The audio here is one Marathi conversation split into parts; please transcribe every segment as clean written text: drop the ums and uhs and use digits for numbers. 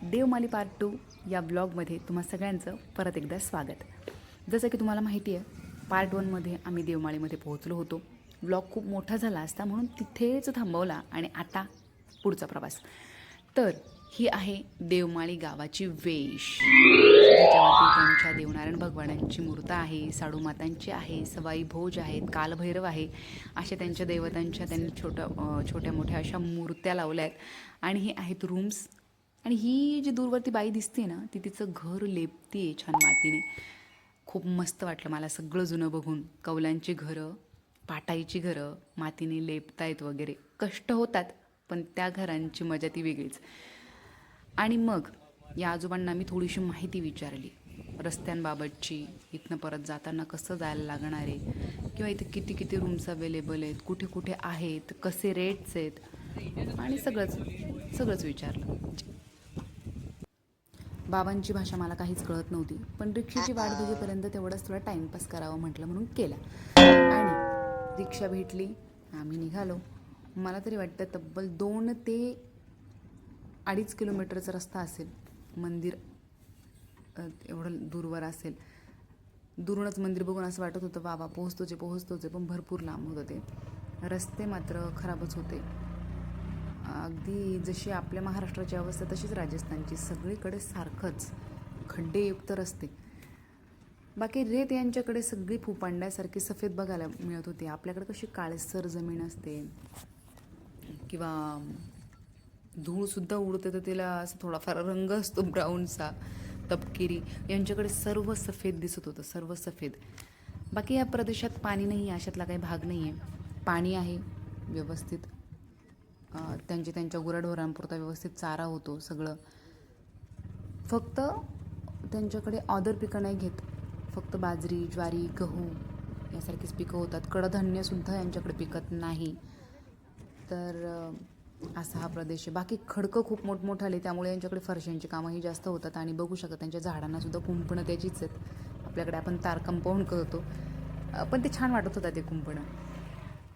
देवमाली पार्ट 2 या ब्लॉगमध्ये तुम्हा सगळ्यांचं परत एकदा स्वागत. जसं की तुम्हाला माहिती आहे, पार्ट 1मध्ये आम्ही देवमाळीमध्ये पोहोचलो होतो. ब्लॉग खूप मोठा झाला असता म्हणून तिथेच थांबवला आणि आता पुढचा प्रवास. तर ही आहे देवमाळी गावाची वेश, ज्याच्यावरती त्यांच्या देवनारायण भगवानांची मूर्त आहे, साडूमातांची आहे, सवाई भोज आहेत, कालभैरव आहे. अशा त्यांच्या देवतांच्या त्यांनी छोट्या मोठ्या अशा मूर्त्या लावल्या आहेत. आणि हे आहेत रूम्स. आणि ही जी दूरवरती बाई दिसते ना, ती तिचं घर लेपते छान मातीने. खूप मस्त वाटलं मला सगळं जुनं बघून. कौलांची घरं, पाटाईची घरं मातीने लेपतायत वगैरे. कष्ट होतात, पण त्या घरांची मजा ती वेगळीच. आणि मग या आजोबांना मी थोडीशी माहिती विचारली रस्त्यांबाबतची, इथनं परत जाताना कसं जायला लागणार आहे, किंवा इथे किती किती रूम्स अवेलेबल आहेत, कुठे कुठे आहेत, कसे रेट्स आहेत, आणि सगळंच विचारलं. बाबांची भाषा मला काहीच कळत नव्हती, पण रिक्षेची वाट बघेपर्यंत तेवढंच थोडा टाईमपास करावं म्हटलं म्हणून केला. आणि रिक्षा भेटली, आम्ही निघालो. मला तरी वाटतं तब्बल 2 ते 2.5 किलोमीटरचा रस्ता असेल. मंदिर एवढं दूरवर असेल. दुरूनच मंदिर बघून असं वाटत होतं बाबा पोहोचतोच आहे, पण भरपूर लांब होतं ते. रस्ते मात्र खराबच होते. अगदी जशी आपल्या महाराष्ट्राची अवस्था तशीच राजस्थानची, सगळीकडे सारखंच खड्डेयुक्त रस्ते. बाकी रेत यांच्याकडे सगळी फुपांड्यासारखी सफेद बघायला मिळत होती. आपल्याकडे कशी काळसर जमीन असते किंवा धूळसुद्धा उडते तर तिला असं थोडाफार रंग असतो ब्राऊनचा, तपकिरी. यांच्याकडे सर्व सफेद दिसत होतं, सर्व सफेद. बाकी या प्रदेशात पाणी नाही आहे, अशातला काही भाग नाही आहे. पाणी आहे व्यवस्थित. त्यांच्या गुराढोरांपुरता व्यवस्थित चारा होतो सगळं. फक्त त्यांच्याकडे ऑदर पिकं नाही घेत. फक्त बाजरी, ज्वारी, गहू यासारखीच पिकं होतात. कडधान्यसुद्धा यांच्याकडे पिकत नाही. तर असा हा प्रदेश आहे. बाकी खडकं खूप मोठमोठाले, त्यामुळे यांच्याकडे फरशांची कामंही जास्त होतात. आणि बघू शकता त्यांच्या झाडांनासुद्धा कुंपणं त्याचीच आहेत. आपल्याकडे आपण तार कंपाऊंड करतो, पण ते छान वाटत होता ते कुंपणं.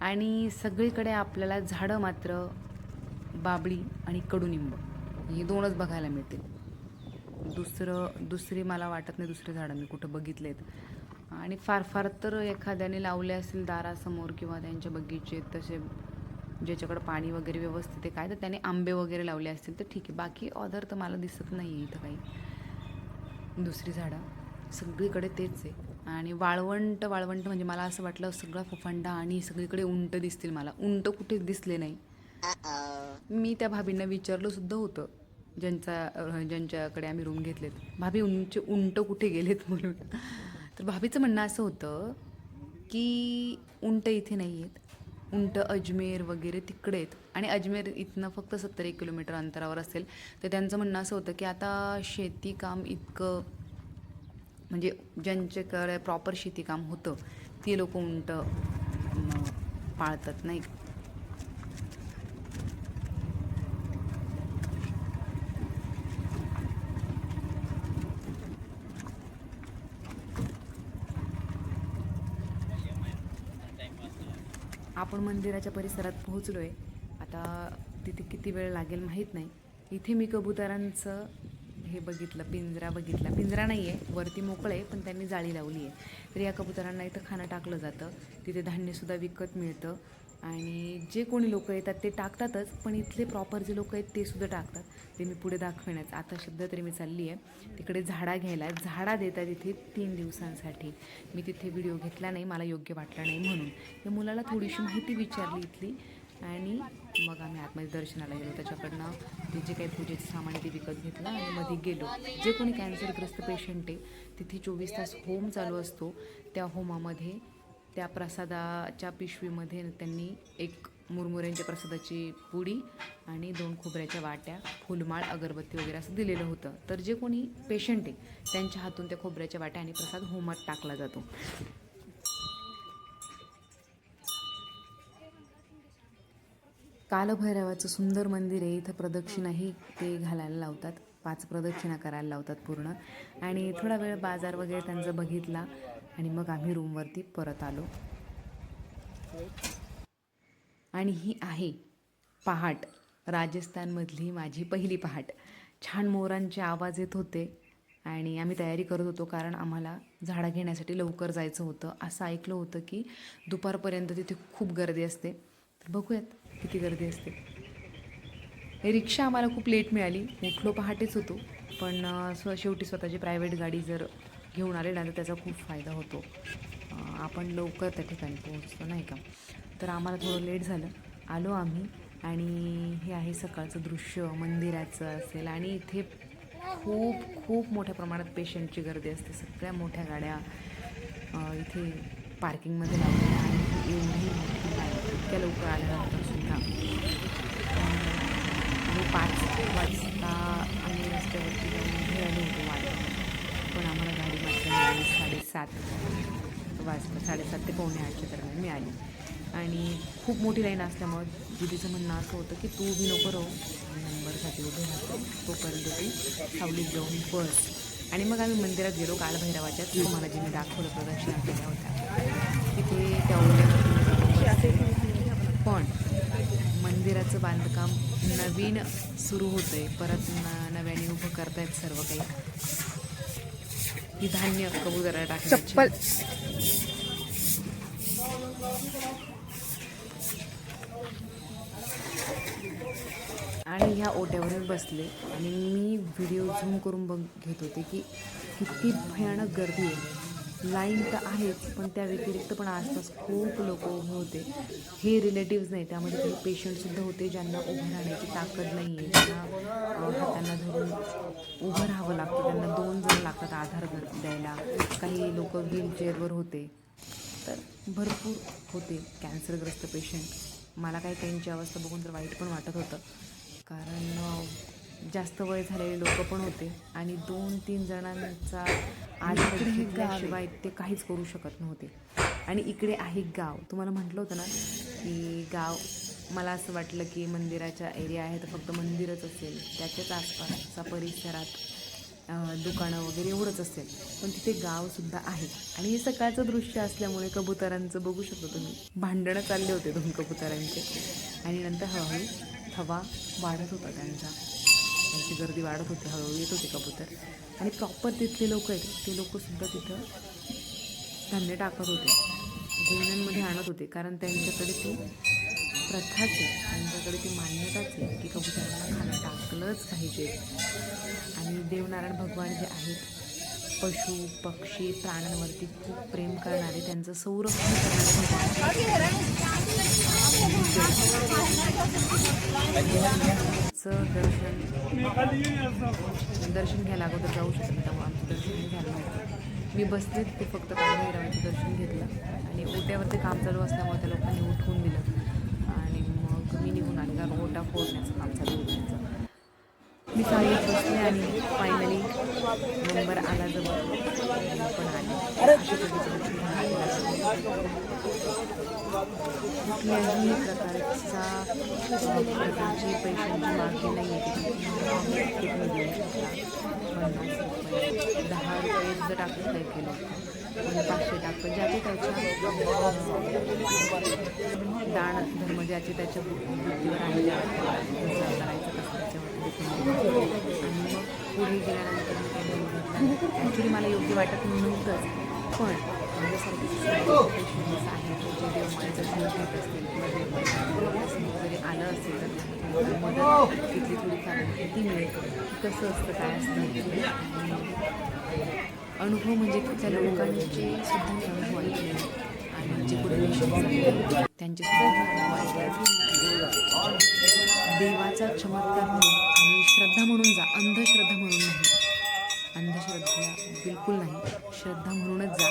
आणि सगळीकडे आपल्याला झाडं मात्र बाबळी आणि कडुनिंब ही 2च बघायला मिळतील. दुसरी मला वाटत नाही दुसरे झाडं मी कुठं बघितलेत. आणि फार तर एखाद्याने लावले असेल दारासमोर किंवा त्यांच्या बगीचेत तसे, ज्याच्याकडं पाणी वगैरे व्यवस्थित आहे काय, तर त्याने आंबे वगैरे लावले असतील तर ठीक आहे. बाकी ऑदर तर मला दिसत नाही आहे इथं काही दुसरी झाडं. सगळीकडे तेच आहे. आणि वाळवंट म्हणजे मला असं वाटलं सगळा फुफांडा आणि सगळीकडे उंट दिसतील मला. उंट कुठेच दिसले नाही. मी त्या भाभींना विचारलं सुद्धा होतं, ज्यांच्याकडे आम्ही रूम घेतलेत, भाभी उंट कुठे गेलेत म्हणून. तर भाभीचं म्हणणं असं होतं की उंट इथे नाही आहेत, उंट अजमेर वगैरे तिकडे आहेत. आणि अजमेर इथनं फक्त 70-1 किलोमीटर अंतरावर असेल. तर त्यांचं म्हणणं असं होतं की आता शेतीकाम इतकं, म्हणजे ज्यांच्याकडे प्रॉपर शेतीकाम होतं ती लोक उंट पाळतात नाही. आपण मंदिराच्या परिसरात पोहोचलो आहे. आता तिथे किती वेळ लागेल माहीत नाही. इथे मी कबुतरांचं हे बघितलं, पिंजरा नाही आहे, वरती मोकळं आहे, पण त्यांनी जाळी लावली आहे. तर या कबुतरांना इथं खाणं टाकलं जातं. तिथे धान्यसुद्धा विकत मिळतं. आणि जे कोणी लोक येतात ते टाकतातच, पण इथले प्रॉपर जे लोक आहेत ते सुद्धा टाकतात. ते मी पुढे दाखवण्याचं आता सध्या तरी मी चालली आहे तिकडे झाडा घ्यायला. झाडा देतात इथे 3 दिवसांसाठी. मी तिथे व्हिडिओ घेतला नाही, मला योग्य वाटला नाही म्हणून. या मुलाला थोडीशी माहिती विचारली इथली, आणि मग आम्ही आतमध्ये दर्शनाला गेलो. त्याच्याकडनं ते जे काही पूजेचं सामान ते विकत घेतलं आणि मध्ये गेलो. जे कोणी कॅन्सरग्रस्त पेशंट आहे तिथे 24 तास होम चालू असतो. त्या होमामध्ये त्या प्रसादाच्या पिशवीमध्ये त्यांनी एक मुरमुऱ्यांच्या प्रसादाची पुडी आणि 2 खोबऱ्याच्या वाट्या, फुलमाळ, अगरबत्ती वगैरे असं दिलेलं होतं. तर जे कोणी पेशंट आहे त्यांच्या हातून त्या खोबऱ्याच्या वाट्या आणि प्रसाद होमात टाकला जातो. कालभैरवाचं सुंदर मंदिर आहे. इथं प्रदक्षिणाही ते घालायला लावतात, 5 प्रदक्षिणा करायला लावतात पूर्ण. आणि थोडा वेळ बाजार वगैरे त्यांचा बघितला आणि मग आम्ही रूमवरती परत आलो. आणि ही आहे पहाट, राजस्थानमधली माझी पहिली पहाट. छान मोरांचे आवाज येत होते आणि आम्ही तयारी करत होतो, कारण आम्हाला झाडं घेण्यासाठी लवकर जायचं होतं. असं ऐकलं होतं की दुपारपर्यंत तिथे खूप गर्दी असते. तर बघूयात किती गर्दी असते. रिक्षा आम्हाला खूप लेट मिळाली. उठलो पहाटेच होतो, पण शेवटी स्वतःची प्रायव्हेट गाडी जर घेऊन आले ना तर त्याचा खूप फायदा होतो. आपण लवकर त्या ठिकाणी पोहोचतो, नाही का. तर आम्हाला थोडं लेट झालं. आलो आम्ही आणि हे आहे सकाळचं दृश्य मंदिराचं असेल. आणि इथे खूप खूप मोठ्या प्रमाणात पेशंटची गर्दी असते. सगळ्या मोठ्या गाड्या इथे पार्किंगमध्ये लावलेल्या आणि एवढी मोठी लाईन इतक्या लवकर आल्यानंतर सुद्धा. आणि 5 वाजता आम्ही रस्त्यावरती जाऊन उभे आलो होतो वाट, पण आम्हाला गाडी मात्र मिळाली 7:30 वाजता. 7:30 ते 7:45 दरम्यान मिळाली. आणि खूप मोठी लाईन असल्यामुळं दीदीचं म्हणणं असं होतं की तू उभी नको राहू, नंबरसाठी उभे राहतो, तोपर्यंत तू सावलीत जाऊन बस. आणि मग आम्ही मंदिरात गेलो. कालभैरवाच्या तुम्हाला जे मी दाखवलं प्रदक्षिणा केल्या होत्या तिथे त्या पण मंदिराचं बांधकाम नवीन सुरू होतं आहे. परत नव्याने उभं करतायत सर्व काही. ही धान्य कबुतराला टाकण्याची. आणि ह्या ओट्यावर मी बसले आणि मी व्हिडिओ झूम करून घेत होते की किती भयानक गर्दी आहे. लाईन तर आहेच, पण त्या व्यतिरिक्त पण आसपास खूप लोक उभे होते. हे रिलेटिव्ज नाही, त्यामध्ये काही पेशंटसुद्धा होते ज्यांना उभं राहण्याची ताकद नाही आहे, ज्यांना हातांना धरून उभं राहावं लागतं. त्यांना 2 जण लागतात आधार द्यायला. काही लोक व्हीलचेअरवर होते. तर भरपूर होते कॅन्सरग्रस्त पेशंट. मला काही त्यांची अवस्था बघून तर वाईट पण वाटत होतं, कारण जास्त वय झालेले लोक पण होते आणि 2-3 जणांचा आधार घेतल्याशिवाय ते काहीच करू शकत नव्हते. आणि इकडे आहे गाव. तुम्हाला म्हटलं होतं ना की गाव, मला असं वाटलं की मंदिराच्या एरिया आहे तर फक्त मंदिरच असेल, त्याच्याच आसपासचा परिसरात दुकानं वगैरे एवढंच असेल, पण तिथे गावसुद्धा आहे. आणि हे सकाळचं दृश्य असल्यामुळे कबुतरांचं बघू शकतो तुम्ही. भांडणं चालले होते 2 कबुतरांचे. आणि नंतर हळूहळू थवा वाढत होता त्यांची गर्दी वाढत होती. हळूहळू येत होते कबूतर. आणि प्रॉपर तिथले लोक आहेत, ते लोकसुद्धा तिथं धान्य टाकत होते, गोण्यांमध्ये आणत होते, कारण त्यांच्याकडे ती प्रथाच आहे, त्यांच्याकडे ती मान्यताच आहे की कबुतरांना खाणं टाकलंच पाहिजे. आणि देवनारायण भगवान जे आहेत, पशु पक्षी प्राण्यांवरती खूप प्रेम करणारे, त्यांचं संरक्षण करणारे दर्शन घ्यायला अगोदर जाऊ शकत, त्यामुळे आमचं दर्शनही झालं नव्हतं. मी बसले ते फक्त कालभैरवाचं दर्शन घेतलं आणि ओट्यावरती काम चालू असल्यामुळे त्या लोकांनी उठवून दिलं आणि मग मी निघून आले, कारण ओटा फोडण्याचं काम चालू होतं त्यांचं. मी चालत बसले आणि फायनली नंबर आला जवळ, पण आले. कुठल्याही प्रकारची पैशांची मागणी नाही आहे. 10 रुपये जर टाकलं काय केलं, 500 टाकलं, ज्याचे त्याच्या दान धर्म ज्याचे त्याच्या बुद्धीवर आहे करायचं कसं त्याच्यावरती. आणि मग पुढे गेल्यानंतर मी काही बघितलं. ॲक्च्युली मला योग्य वाटत नव्हतंच, पण माझ्यासारखे पेशंट्स आहेत जे देवमाळेचा जीव घेत असतील किंवा जरी आलं असेल तर मदत तिथली थोडीफार माहिती मिळेल कसं असतं, काय असतं. अनुभव म्हणजे त्या लोकांचे सुद्धा अनुभव ऐकले आणि जे पुढे पेशंट्स त्यांचे सुद्धा अनुभव ऐकले. देवाचा चमत्कार म्हणून आणि श्रद्धा म्हणून जा, अंधश्रद्धा म्हणून नाही. अंधश्रद्धा बिलकुल नाही, श्रद्धा म्हणूनच जा.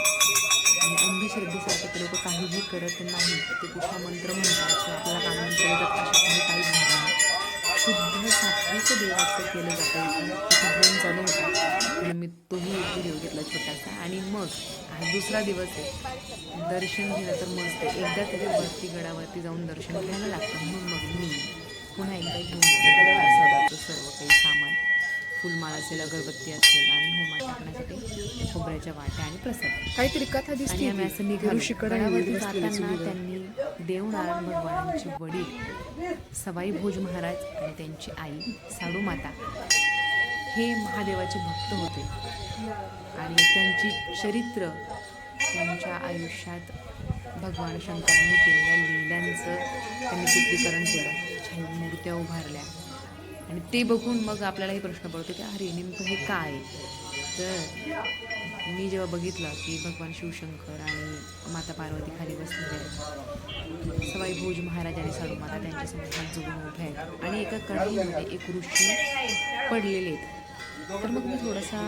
आणि अंधश्रद्धेसारखे ते लोक काहीही करत नाही. ते कुठला मंत्र म्हणतात किंवा आपल्याला कानमंत्र देतात, अशामध्ये काहीच भाग नाही. शुद्ध सात्विक देवाचं केलं जातं. इथं होम चालू होता म्हणून मी तोही एक व्हिडिओ घेतला छोटासा. आणि मग आज दुसरा दिवस आहे, दर्शन घेणं तर मस्त आहे. एकदा तरी वरती गडावरती जाऊन दर्शन घ्यायला लागतं, म्हणून मग मी पुन्हा एकदा घेऊन प्रसादाचं सर्व काही सामान, फुलमाळ असेल, अगरबत्ती असेल आणि होमा टाकण्यासाठी खोबऱ्याच्या वाट्या आणि प्रसाद, काहीतरी कथा दिसते. आणि आम्ही असं निघालो. गडावरती जाताना त्यांनी देवनारायण भगवानांचे वडील सवाई भोज महाराज आणि त्यांची आई साडू माता हे महादेवाचे भक्त होते आणि त्यांची चरित्र त्यांच्या आयुष्यात भगवान शंकरांनी केलेल्या लीलांचं त्यांनी चित्रीकरण केलं. छान मूर्त्या उभारल्या आणि ते बघून मग आपल्यालाही प्रश्न पडतो की अरे नेमकं हे काय. तर मी जेव्हा बघितलं की भगवान शिवशंकर आणि माता पार्वती खाली बसलेले आहेत, सवाई भोज महाराज आणि साडूमाता त्यांच्यासमोर हात जोडून उभे आहेत आणि एका कढईमध्ये एक ऋषी पडलेले आहेत. तर मग मी थोडासा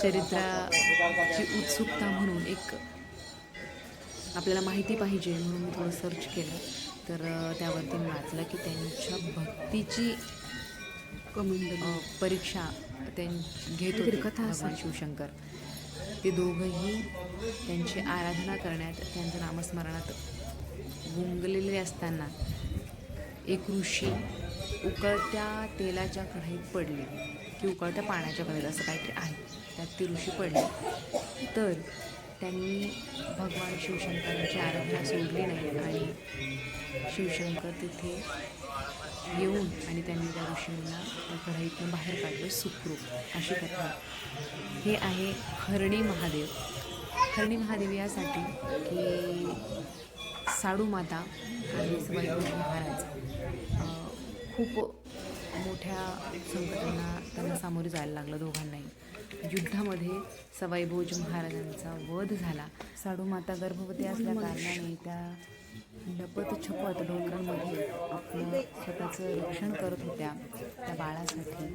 चरित्राची उत्सुकता म्हणून एक आपल्याला माहिती पाहिजे म्हणून मी थोडं सर्च केलं. तर त्यावरती मी वाचलं की त्यांच्या भक्तीची परीक्षा घेत होते भगवान शिवशंकर. ते दोघंही त्यांची आराधना करण्यात, त्यांचं नामस्मरणात गुंगलेले असताना एक ऋषी उकळत्या तेलाच्या कढईत पडले की उकळत्या पाण्याच्या कढईत असं काहीतरी आहे, त्यात ते ऋषी पडले. तर त्यांनी भगवान शिवशंकरांची आराधना सोडली नाही आणि शिवशंकर तिथे येऊन आणि त्यांनी त्या ऋषींना त्या कढईतून बाहेर काढलं सुखरूप. अशी कथा. हे आहे हरणी महादेव. हरणी महादेव यासाठी की साडूमाता आणि सवाई भोज महाराज खूप मोठ्या संकटांना त्यांना सामोरे जायला लागलं दोघांनाही. युद्धामध्ये सवाई भोज महाराजांचा वध झाला. साडूमाता गर्भवती असल्या कारणाने त्या लपत छपत डोंगरांमध्ये आपलं स्वतःचं रक्षण करत होत्या त्या बाळासाठी.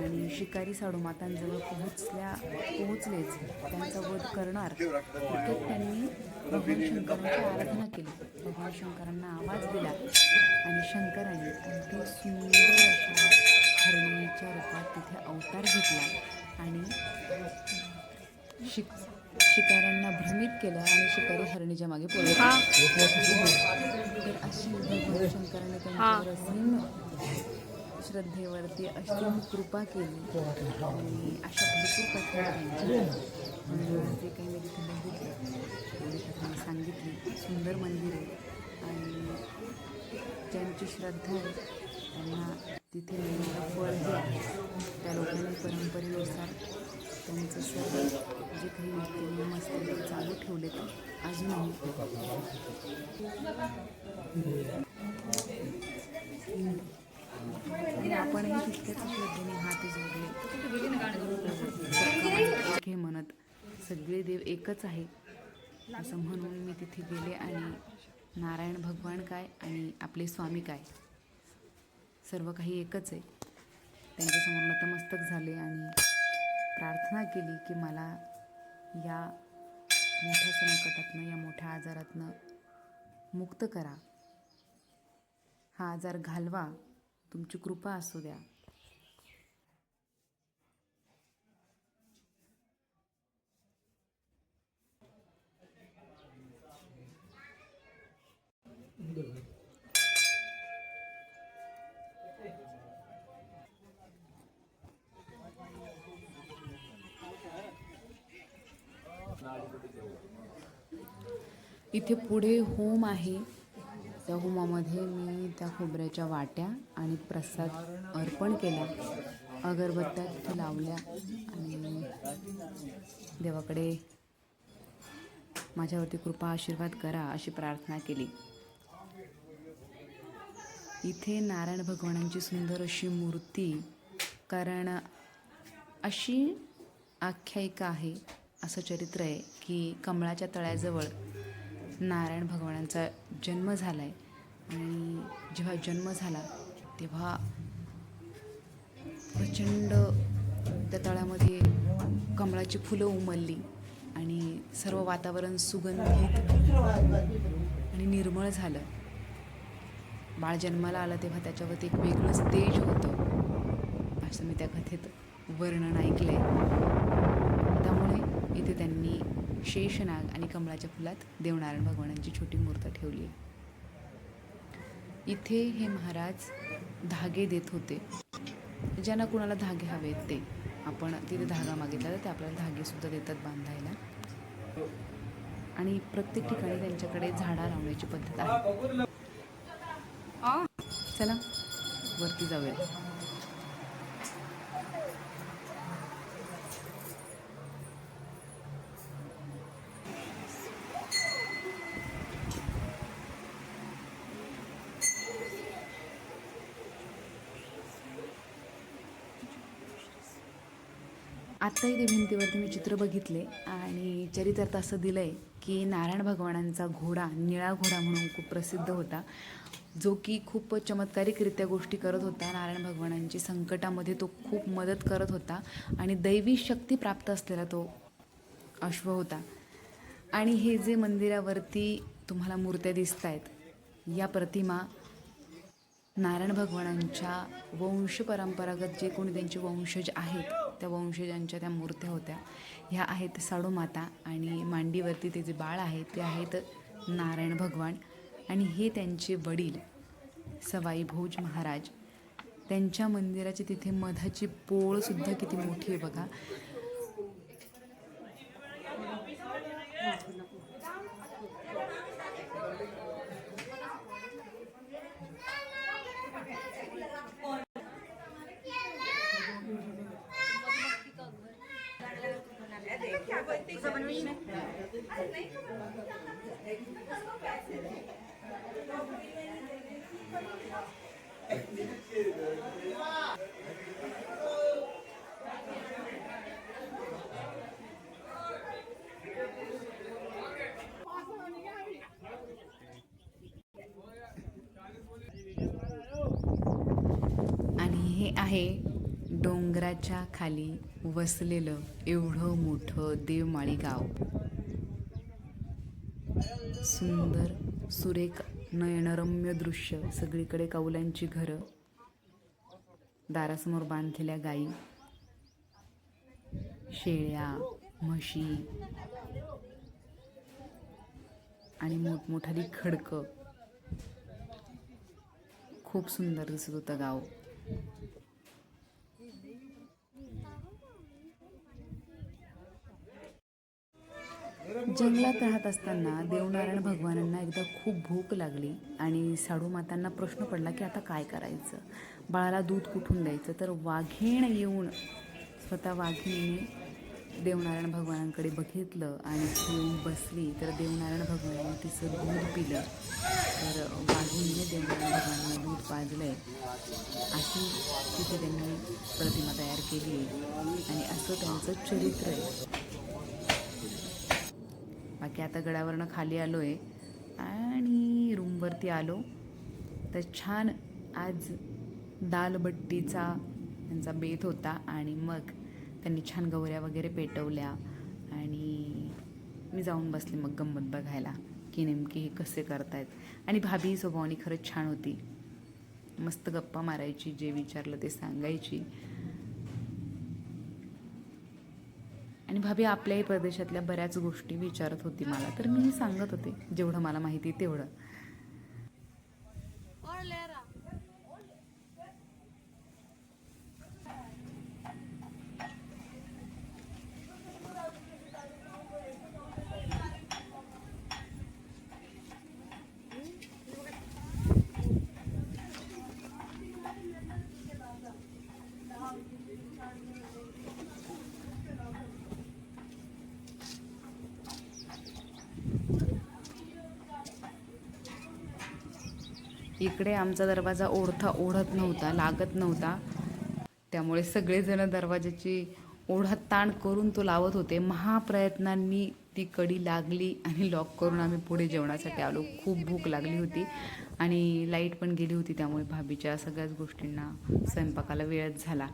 आणि शिकारी साडूमातांजवळ पोहोचलेच त्यांचा वध करणार इतक्यात त्यांनी भगवान शंकरांची आराधना केली. भगवान शंकरांना आवाज दिला आणि शंकरांनी अगदी सुंदर अशा हरणीच्या रूपात तिथे अवतार घेतला आणि शिकाऱ्यांना भ्रमित केलं आणि शिकारी हरणीच्या मागे पळत. तर अशी भगवान शंकराने त्यांच्यावर असीम श्रद्धेवरती असीम कृपा केली आणि अशा भरपूर कथा त्यांच्या जे काही मी तिथे बघितलं आणि कथा सांगितली. सुंदर मंदिर आहे आणि ज्यांची श्रद्धा आहे त्यांना तिथे मिळणारं फळही आहे. त्या लोकांनी परंपरेनुसार त्यांचं सर्व जे काही नियम असतील ते चालू ठेवले तर अजूनही. आणि आपणही तितक्याच श्रद्धेने हात जोडले हे म्हणत सगळे देव एकच आहे असं म्हणून मी तिथे गेले आणि नारायण भगवान काय आणि आपले स्वामी काय सर्व काही एकच आहे त्यांच्यासमोर नतमस्तक झाले आणि प्रार्थना केली की मला या मोठ्या संकटातनं, या मोठ्या आजारातनं मुक्त करा. हा आजार घालवा, तुमची कृपा असू द्या. इथे पुढे होम आहे. त्या होमामध्ये मी त्या खोबऱ्याच्या वाट्या आणि प्रसाद अर्पण केला. अगरबत्त्या तिथे लावल्या आणि देवाकडे माझ्यावरती कृपा आशीर्वाद करा अशी प्रार्थना केली. इथे नारायण भगवानांची सुंदर अशी मूर्ती, कारण अशी आख्यायिका आहे, असं चरित्र आहे की कमळाच्या तळ्याजवळ नारायण भगवानांचा जन्म झाला आहे आणि जेव्हा जन्म झाला तेव्हा प्रचंड त्या तळ्यामध्ये कमळाची फुलं उमलली आणि सर्व वातावरण सुगंधित आणि निर्मळ झालं. बाळ जन्माला आलं तेव्हा त्याच्यावरती एक वेगळंच तेज होतं असं मी त्या कथेत वर्णन ऐकलं आहे. त्यामुळे इथे त्यांनी शेषनाग आणि कमळाच्या फुलात देवनारायण भगवानांची छोटी मूर्त ठेवली आहे. इथे हे महाराज धागे देत होते. ज्यांना कुणाला धागे हवेत ते आपण तिथे धागा मागितला तर ते आपल्याला धागेसुद्धा देतात बांधायला. आणि प्रत्येक ठिकाणी त्यांच्याकडे झाडा लावण्याची पद्धत आहे. चला वरती जाऊया. आत्ता इथे भिंतीवरती मी चित्र बघितले आणि चरित्रात असं दिलं आहे की नारायण भगवानांचा घोडा निळा घोडा म्हणून खूप प्रसिद्ध होता, जो की खूप चमत्कारिकरित्या गोष्टी करत होता. नारायण भगवानांची संकटामध्ये तो खूप मदत करत होता आणि दैवी शक्ती प्राप्त असलेला तो अश्व होता. आणि हे जे मंदिरावरती तुम्हाला मूर्त्या दिसत आहेत, या प्रतिमा नारायण भगवानांच्या वंशपरंपरागत जे कोणी त्यांचे वंशज आहेत त्या वंशजांच्या त्या मूर्त्या होत्या. ह्या आहेत साडूमाता आणि मांडीवरती ते जे बाळ आहे ते आहेत नारायण भगवान आणि हे त्यांचे वडील सवाई भोज महाराज. त्यांच्या मंदिराची तिथे मधाची पोळसुद्धा किती मोठी आहे बघा. आणि हे आहे डोंगराच्या खाली वसलेलं एवढं मोठं देवमाळी गाव. सुंदर सुरेख नयनरम्य दृश्य, सगळीकडे कौलांची घरं, दारासमोर बांधलेल्या गाई, शेळ्या, म्हशी आणि मोठमोठाली खडकं. खूप सुंदर दिसत होतं गाव. जंगलात राहत असताना देवनारायण भगवानांना एकदा खूप भूक लागली आणि साडूमातांना प्रश्न पडला की आता काय करायचं, बाळाला दूध कुठून द्यायचं. तर वाघीण येऊन स्वतः वाघिणीने देवनारायण भगवानांकडे बघितलं आणि ती येऊन बसली. तर देवनारायण भगवानांनी तिचं दूध पिलं. तर वाघिणीने देवनारायण भगवानांना दूध पाजलं आहे, अशी तिथे त्यांनी प्रतिमा तयार केली आहे आणि असं त्यांचं चरित्र आहे. बाकी आता गडावरनं खाली आलो आहे आणि रूमवरती आलो तर छान आज दालबट्टीचा त्यांचा बेत होता आणि मग त्यांनी छान गवऱ्या वगैरे पेटवल्या आणि मी जाऊन बसले मग गंमत बघायला की नेमकी हे कसे करतायत. आणि भाभी स्वभावानी खरंच छान होती, मस्त गप्पा मारायची, जे विचारलं ते सांगायची. आणि भाभी आपल्याही प्रदेशातल्या बऱ्याच गोष्टी विचारत होती मला, तर मीही सांगत होते जेवढं मला माहिती तेवढं. इकडे आमचा दरवाजा ओढत नव्हता, लागत नव्हता, त्यामुळे सगळेजण दरवाजाची ओढाताण करून तो लावत होते. महाप्रयत्नांनी ती कडी लागली आणि लॉक करून आम्ही पुढे जेवणासाठी आलो. खूप भूक लागली होती आणि लाईट पण गेली होती, त्यामुळे भाभीच्या सगळ्याच गोष्टींना स्वयंपाकाला वेळच झाला.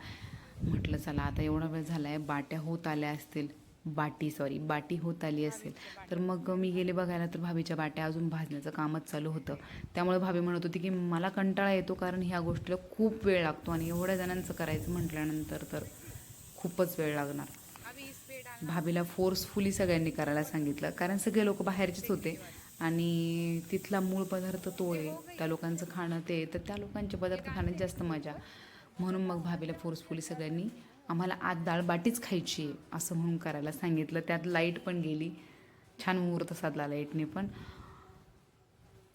म्हटलं चला आता एवढा वेळ झाला आहे, बाट्या होत आल्या असतील, बाटी होत आली असेल. तर मग मी गेले बघायला तर भाभीच्या बाट्या अजून भाजण्याचं कामच चालू होतं. त्यामुळे भाभी म्हणत होती की मला कंटाळा येतो, कारण ह्या गोष्टीला खूप वेळ लागतो आणि एवढ्या जणांचं करायचं म्हटल्यानंतर तर खूपच वेळ लागणार. भाभीला फोर्सफुली सगळ्यांनी करायला सांगितलं, कारण सगळे लोक बाहेरचेच होते आणि तिथला मूळ पदार्थ तो आहे, त्या लोकांचं खाणं ते, तर त्या लोकांचे पदार्थ खाण्यात जास्त मजा. म्हणून मग भाभीला फोर्सफुली सगळ्यांनी आम्हाला आज डाळ बाटीच खायची आहे असं म्हणून करायला सांगितलं. त्यात लाईट पण गेली, छान मुहूर्त साधला लाईटने पण.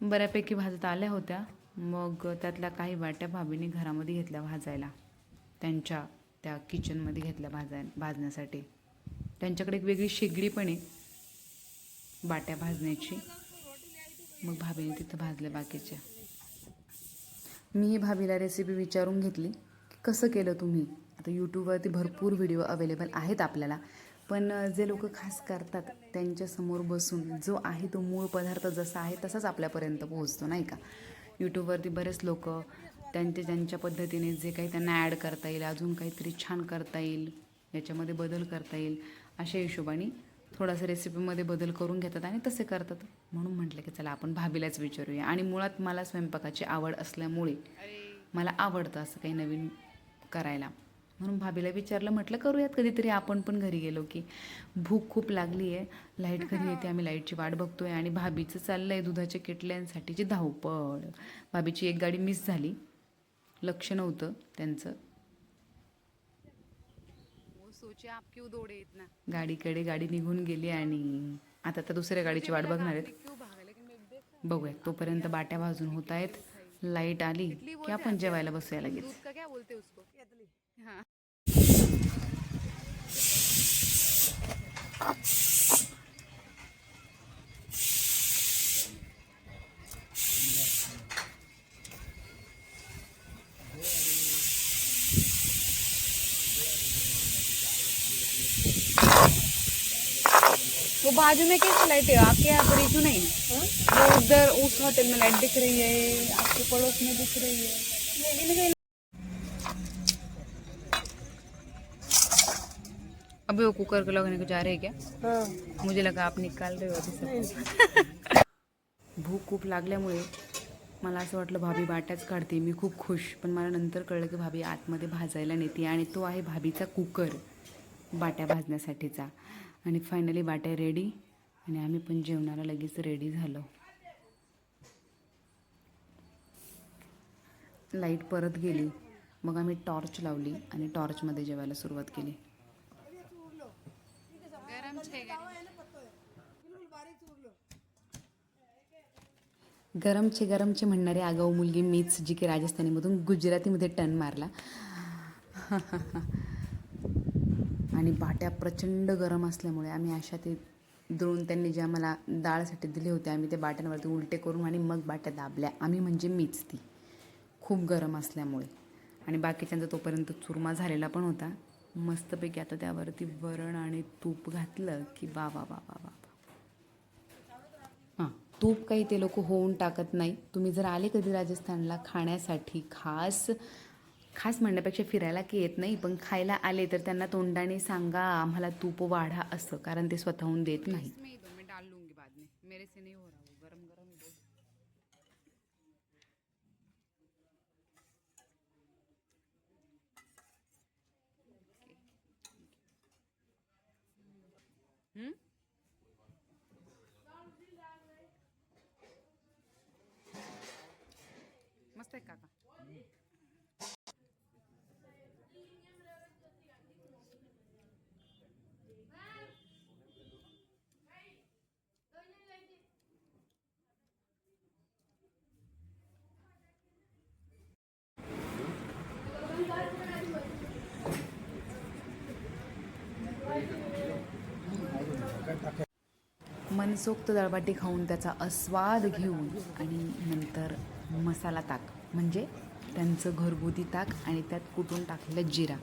बऱ्यापैकी भाजत आल्या होत्या. मग त्यातल्या काही बाट्या भाभीने घरामध्ये घेतल्या भाजायला, त्यांच्या त्या किचनमध्ये घेतल्या भाजण्यासाठी. त्यांच्याकडे एक वेगळी शेगडी पण आहे बाट्या भाजण्याची. मग भाभीने तिथं भाजल्या बाकीच्या. मी भाभीला रेसिपी विचारून घेतली की कसं केलं तुम्ही, आता यूट्यूबवरती भरपूर व्हिडिओ अवेलेबल आहेत आपल्याला, पण जे लोक खास करतात त्यांच्यासमोर बसून जो आहे तो मूळ पदार्थ जसा आहे तसाच आपल्यापर्यंत पोहोचतो, नाही का. यूट्यूबवरती बरेच लोक त्यांच्या पद्धतीने जे काही त्यांना ॲड करता येईल, अजून काहीतरी छान करता येईल, याच्यामध्ये बदल करता येईल, अशा हिशोबाने थोडासा रेसिपीमध्ये बदल करून घेतात आणि तसे करतात. म्हणून म्हटलं की चला आपण भाभीलाच विचारूया. आणि मुळात मला स्वयंपाकाची आवड असल्यामुळे मला आवडतं असं काही नवीन करायला. म्हणून भाभीला विचारलं, म्हटलं करूयात कधीतरी आपण पण घरी गेलो की. भूक खूप लागली आहे, लाईट कधी येते आम्ही लाईटची वाट बघतो आहे. आणि भाभीचं चाललं आहे दुधाच्या किटल्यांसाठीची धावपळ. भाभीची एक गाडी मिस झाली, लक्ष नव्हतं त्यांचं. गाडीकडे गाडी निघून गेली आणि आता तर दुसऱ्या गाडीची वाट बघणार आहेत. बघूया, तोपर्यंत बाट्या भाजून होत आहेत. लाईट आली की आपण जेवायला बसूया लगेच. वो बाजू में कैसी लाइट है आपके यहाँ पर? इशू नहीं है? वो उधर उस होटल में लाइट दिख रही है, आपके पड़ोस में दिख रही है. अभी वो कुकर को लगाने को जा रहे हैं क्या? हाँ. मुझे लगा आप निकाल रहे हो अभी सब. भूक खूप लागल्यामुळे मला असं वाटलं भाभी बाट्याच काढते, मी खूप खुश. पण मला नंतर कळलं की भाभी आतमध्ये भाजायला नेते आणि तो आहे भाभीचा कुकर बाट्या भाजण्यासाठीचा. आणि फायनली बाट्या रेडी आणि आम्ही पण जेवणाला लगेच रेडी झालो. लाईट परत गेली, मग आम्ही टॉर्च लावली आणि टॉर्चमध्ये जेवायला सुरुवात केली. गरमचे म्हणणारे आगाऊ मुलगी मीच, जी की राजस्थानीमधून गुजरातीमध्ये टर्न मारला. आणि बाट्या प्रचंड गरम असल्यामुळे आम्ही अशा ते दळून त्यांनी ज्या मला डाळसाठी दिले होते, आम्ही ते बाट्यांवरती उलटे करून आणि मग बाट्या दाबल्या. आम्ही म्हणजे मीच ती, खूप गरम असल्यामुळे. आणि बाकीच्यांचा तोपर्यंत चुरमा झालेला पण होता मस्तपैकी. आता त्यावरती वरण आणि तूप घातलं की वा वा वा वा वा. हां, तूप काही ते लोक होऊन टाकत नाही. तुम्ही जर आले कधी राजस्थानला खाण्यासाठी, खास म्हणण्यापेक्षा फिरायला की येत नाही, पण खायला आले तर त्यांना तोंडाने सांगा आम्हाला तूप वाढा असं, कारण ते स्वतःहून देत नाही. मस्त आहे काका. मनसोक्त दळबाटी खाऊन त्याचा आस्वाद घेऊन आणि नंतर मसाला ताक, म्हणजे त्यांचं घरगुती ताक आणि त्यात कुटून टाकलेलं जिरा,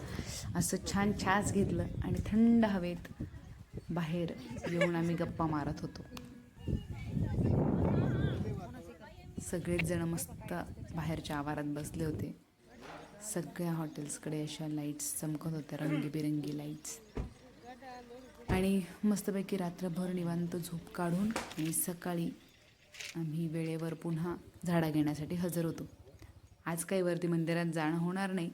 असं छान छास घेतलं आणि थंड हवेत बाहेर येऊन आम्ही गप्पा मारत होतो. सगळेच जण मस्त बाहेरच्या आवारात बसले होते. सगळ्या हॉटेल्सकडे अशा लाईट्स चमकत होत्या, रंगीबेरंगी लाईट्स. आणि मस्तपैकी रात्रभर निवांत झोप काढून आणि सकाळी आम्ही वेळेवर पुन्हा झाडा घेण्यासाठी हजर होतो. आज काही वरती मंदिरात जाणं होणार नाही,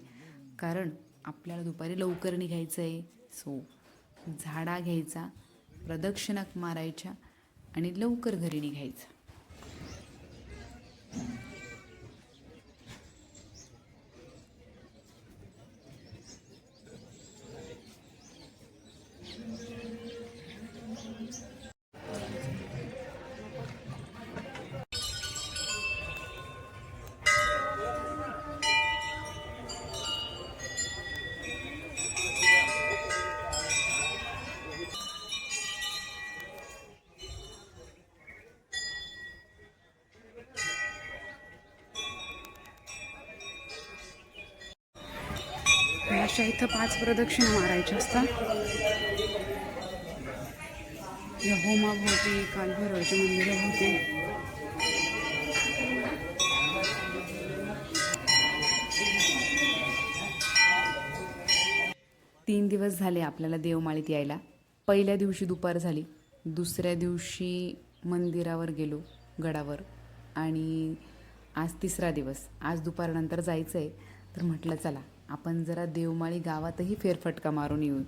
कारण आपल्याला दुपारी लवकर निघायचं आहे. सो झाडा घ्यायचा, प्रदक्षिणा मारायच्या आणि लवकर घरी निघायचं. अशा इथं 5 प्रदक्षिणा मारायच्या असतात. या होमाभोवती कालभैरवाच्या मंदिराभोवती 3 दिवस झाले आपल्याला देवमाळीत यायला. पहिल्या दिवशी दुपार झाली, दुसऱ्या दिवशी मंदिरावर गेलो गडावर आणि आज तिसरा दिवस. आज दुपारनंतर जायचं आहे, तर म्हटलं चला आपण जरा देवमाळी गावातही फेरफटका मारून येऊ.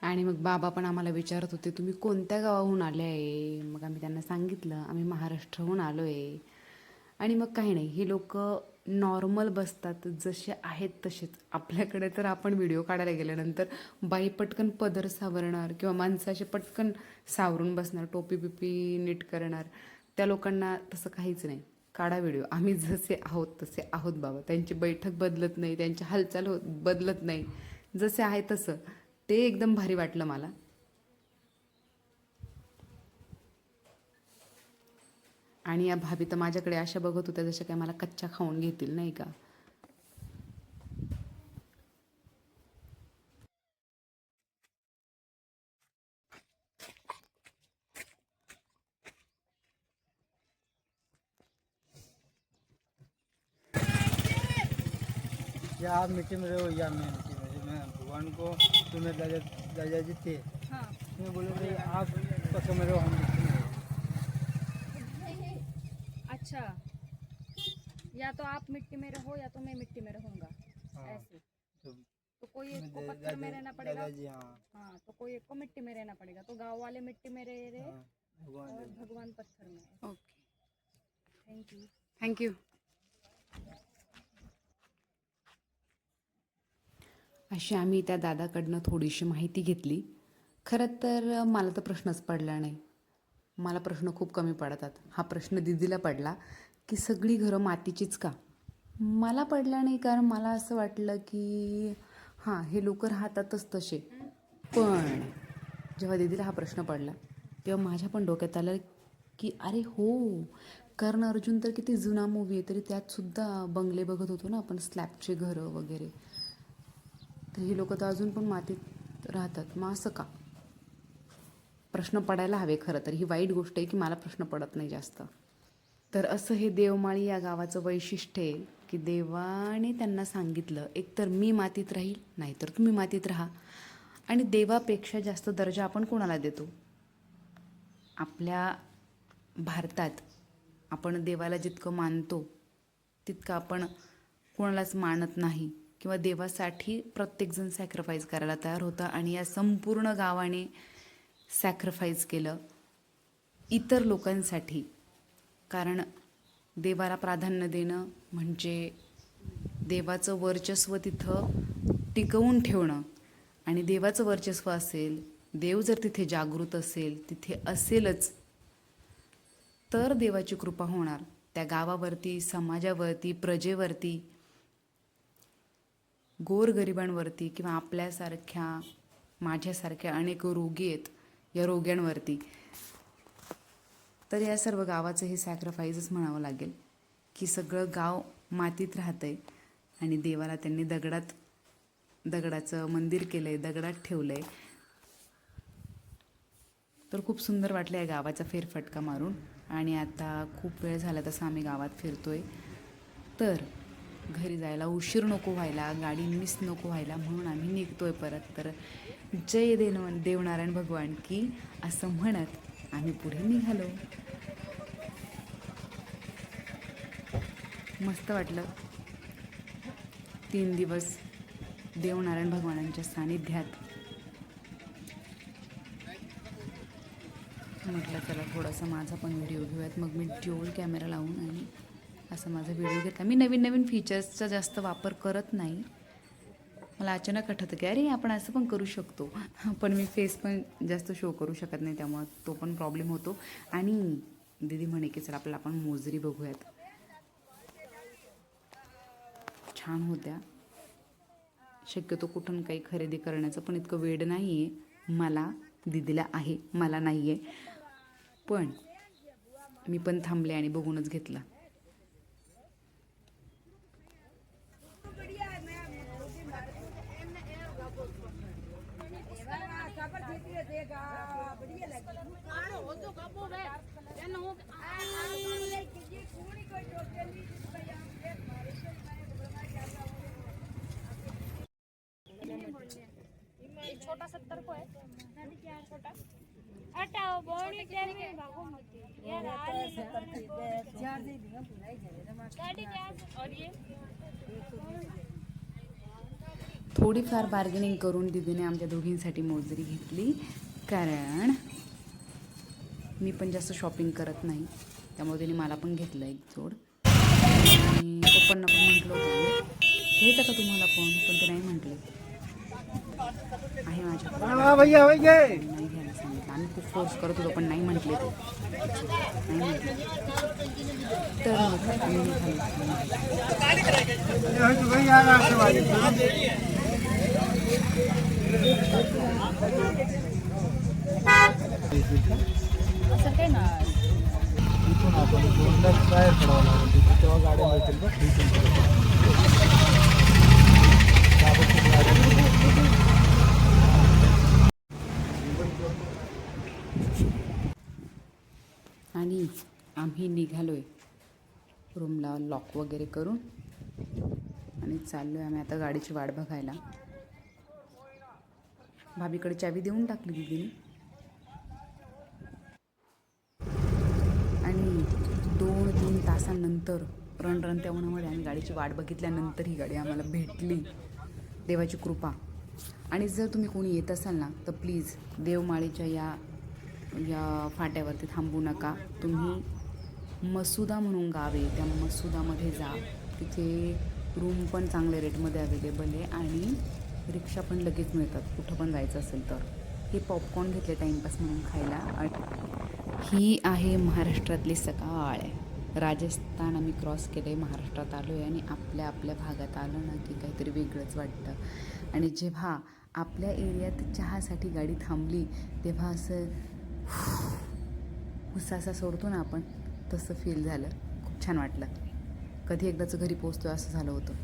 आणि मग बाबा पण आम्हाला विचारत होते तुम्ही कोणत्या गावाहून आले आहे. मग आम्ही त्यांना सांगितलं आम्ही महाराष्ट्राहून आलो आहे. आणि मग काही नाही, ही लोक नॉर्मल बसतात जसे आहेत तसेच. आपल्याकडे तर आपण व्हिडिओ काढायला गेल्यानंतर बाई पटकन पदर सावरणार किंवा माणसाचे पटकन सावरून बसणार, टोपी बिपी नीट करणार. त्या लोकांना तसं काहीच नाही. काढा व्हिडिओ, आम्ही जसे आहोत तसे आहोत बाबा. त्यांची बैठक बदलत नाही, त्यांची हालचाल बदलत नाही, जसे आहे तसं. ते एकदम भारी वाटलं मला. आणि या भाभी तर माझ्याकडे अशा बघत होत्या जशा काय मला कच्च्या खाऊन घेतील, नाही का. या आप मिट्टी में रहो या मैं मिट्टी में रहो। मैं भगवान को तुम्हें दादाजी थे, मैं बोले भाई आप पसंद में रहो, हम मिट्टी में रहो। अच्छा, या तो आप मिट्टी में रहो या तो मैं मिट्टी में रहूंगा, हाँ, ऐसे। तो तो कोई एक को पत्थर में रहना पड़ेगा। दादाजी, हाँ हाँ, तो कोई एक को मिट्टी में रहना पड़ेगा। तो गांव वाले मिट्टी में रह रहे हाँ, भगवान और देव। भगवान पत्थर में। Okay, thank you. थँक्यू. अशी आम्ही त्या दादाकडनं थोडीशी माहिती घेतली. खरं तर मला तर प्रश्नच पडला नाही. मला प्रश्न खूप कमी पडतात. हा प्रश्न दीदीला पडला की सगळी घरं मातीचीच का. मला पडला नाही, कारण मला असं वाटलं की हां, हे लोक राहतातच तसे. पण जेव्हा दीदीला हा प्रश्न पडला तेव्हा माझ्या पण डोक्यात आलं की अरे हो, कारण अर्जुन तर किती जुना मूवी आहे, तरी त्यातसुद्धा बंगले बघत होतो ना आपण, स्लॅबचे घरं वगैरे. तर ही लोक तर अजून पण मातीत राहतात, मग असं का. प्रश्न पडायला हवे. खरं तर ही वाईट गोष्ट आहे की मला प्रश्न पडत नाही जास्त. तर असं हे देवमाळी या गावाचं वैशिष्ट्य आहे की देवाने त्यांना सांगितलं एकतर मी मातीत राहील, नाहीतर तुम्ही मातीत राहा. आणि देवापेक्षा जास्त दर्जा आपण कोणाला देतो? आपल्या भारतात आपण देवाला जितकं मानतो तितकं आपण कोणालाच मानत नाही, किंवा देवासाठी प्रत्येकजण सॅक्रिफाईस करायला तयार होतं. आणि या संपूर्ण गावाने सॅक्रिफाईस केलं इतर लोकांसाठी. कारण देवाला प्राधान्य देणं म्हणजे देवाचं वर्चस्व तिथं टिकवून ठेवणं. आणि देवाचं वर्चस्व असेल, देव जर तिथे जागृत असेल, तिथे असेलच, तर देवाची कृपा होणार त्या गावावरती, समाजावरती, प्रजेवरती, गोरगरिबांवरती, किंवा आपल्यासारख्या, माझ्यासारख्या अनेक रोगी आहेत या रोग्यांवरती. तर या सर्व गावाचं हे सॅक्रिफाईसच म्हणावं लागेल की सगळं गाव मातीत राहतंय आणि देवाला त्यांनी दगडाचं मंदिर केलं आहे, दगडात ठेवलं आहे. तर खूप सुंदर वाटलं या गावाचा फेरफटका मारून. आणि आता खूप वेळ झाला तसं आम्ही गावात फिरतोय. तर घरी जायला उशीर नको व्हायला, गाडी मिस नको व्हायला, म्हणून आम्ही निघतोय परत. तर जय देवनारायण भगवान की असं म्हणत आम्ही पुढे निघालो. मस्त वाटलं 3 दिवस देवनारायण भगवानांच्या सानिध्यात. म्हटलं चला थोडासा माझा पण व्हिडिओ घेऊयात. मग मी ड्युअल कॅमेरा लावून आणि असं माझा व्हिडिओ घेतला. मी नवीन फीचर्सचा जास्त वापर करत नाही. मला अचानक आठवतं की अरे आपण असं पण करू शकतो, पण मी फेस पण जास्त शो करू शकत नाही, त्यामुळं तो पण प्रॉब्लेम होतो. आणि दीदी म्हणे की चला आपल्याला आपण मोजरी बघूयात. छान होत्या. शक्यतो कुठून काही खरेदी करण्याचं पण इतकं वेड नाही आहे मला. दीदीला आहे, मला नाही आहे. पण मी पण थांबले आणि बघूनच घेतलं. छोटा 70 को है छोटा हटाओ बॉडी चाहिए भागो मत यार गाड़ी और ये थोडीफार बार्गेनिंग करून दीदीने आमच्या दोघींसाठी मोजरी घेतली. कारण मी पण जास्त शॉपिंग करत नाही, त्यामुळे तिने मला पण घेतलं एक जोड. आणि पप्पांना पण म्हटलं होतं घ्यायचं का तुम्हाला पण ते नाही म्हटले. आहे माझ्याकडे नाही घ्यायला सांगितलं. आम्ही खूप फोर्स करत होतो पण नाही म्हटले ते. नाही म्हटले तर मग आम्ही असं काय ना इथून आपण 2 तास बाहेर पडावं लागेल, तेव्हा गाड्या मिळतील बघ. आणि आम्ही निघालोय रूमला लॉक वगैरे करून आणि चाललोय आम्ही आता गाडीची वाट बघायला. भाभीकडे चावी देऊन टाकली दीदीने. आणि 2-3 तासांनंतर रणरणत्या उन्हामध्ये आम्ही गाडीची वाट बघितल्यानंतर ही गाडी आम्हाला भेटली. देवाची कृपा. आणि जर तुम्ही कोणी येत असाल ना तर प्लीज देवमाळीच्या या फाट्यावरती थांबू नका. तुम्ही मसुदा म्हणून गाव आहे, त्या मसुदामध्ये जा. तिथे रूम पण चांगल्या रेटमध्ये अवेलेबल आहे आणि रिक्षा पण लगेच मिळतात कुठं पण जायचं असेल तर. हे पॉपकॉर्न घेतले टाईमपास म्हणून खायला. ही आहे महाराष्ट्रातली सकाळ. राजस्थान आम्ही क्रॉस केलं आहे, महाराष्ट्रात आलो आहे आणि आपल्या भागात आलो ना की काहीतरी वेगळंच वाटतं. आणि जेव्हा आपल्या एरियात चहासाठी गाडी थांबली तेव्हा असं हुस्सा सोडतो ना आपण, तसं फील झालं. खूप छान वाटलं. कधी एकदाचं घरी पोचतो असं झालं होतं.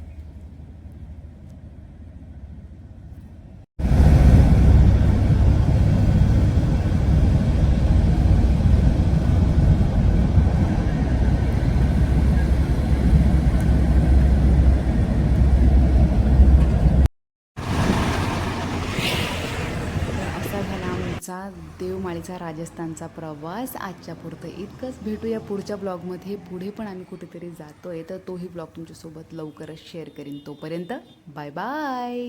आमचा देवमाळीचा राजस्थानचा प्रवास आजच्या पुरतं इतकंच. भेटूया पुढच्या ब्लॉगमध्ये. पुढे पण आम्ही कुठेतरी जातोय तर तोही ब्लॉग तुमच्यासोबत लवकरच शेअर करीन. तोपर्यंत बाय बाय.